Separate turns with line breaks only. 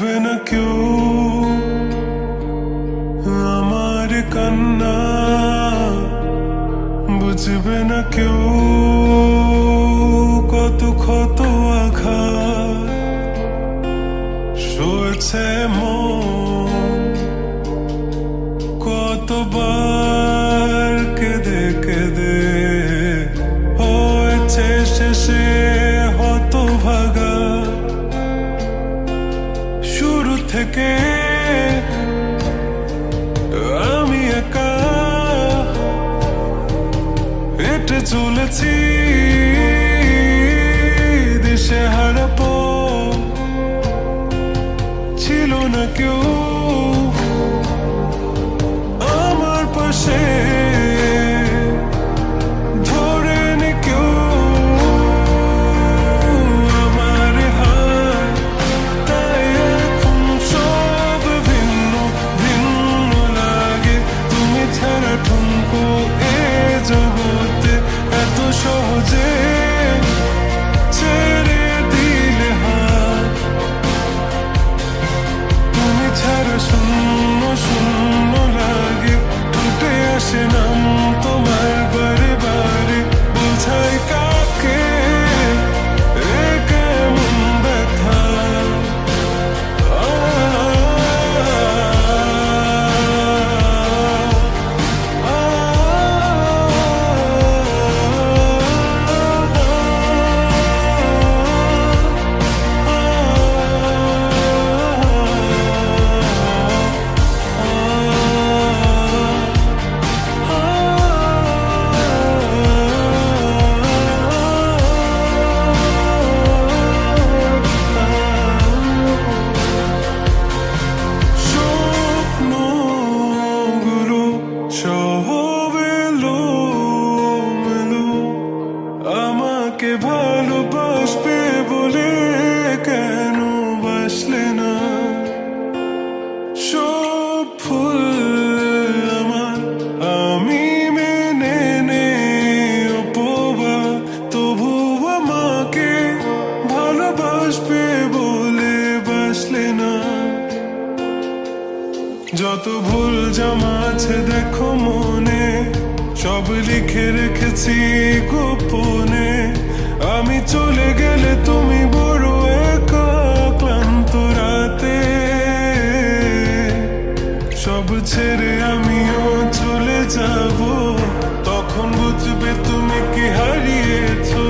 বুঝবে না কেউ আমার কান্না, বুঝবে না কেউ কত ক্ষত আঘাত সয়েছে মন, কতবার কেঁদে কেঁদে হয়েছে শেষে হতভাগা। শুরু থেকে আমি একা হেঁটে চলেছি দিশে হারা পথ, ছিল না কেউ আমার পাশে ধরে নি কেউ আমার হাত, তাই এখন সব ভিন্ন ভিন্ন লাগে। তুমি ছাড়া ঠুনকো এ জগতে এত সহজে ছেড়ে দিলে হাত, তুমি ছাড়া শূন্য শূন্য লাগে। টুটে আসে নাম তোমার বারে বারে, বোঝাই কাকে এ কেমন ব্যথা। আমাকে ভালোবাসবে বলে কেন বাসলে না? সব ফুল আমার আমি মেনে নেই অপবাদ, তবু আমাকে ভালোবাসবে বলে বাসলে না। যত ভুল জমা আছে দেখো মনে, সব লিখে রেখেছি গোপনে। আমি চলে গেলে তুমি বড় একা ক্লান্ত রাতে, সব ছেড়ে আমিও চলে যাব, তখন বুঝবে তুমি কি হারিয়েছো।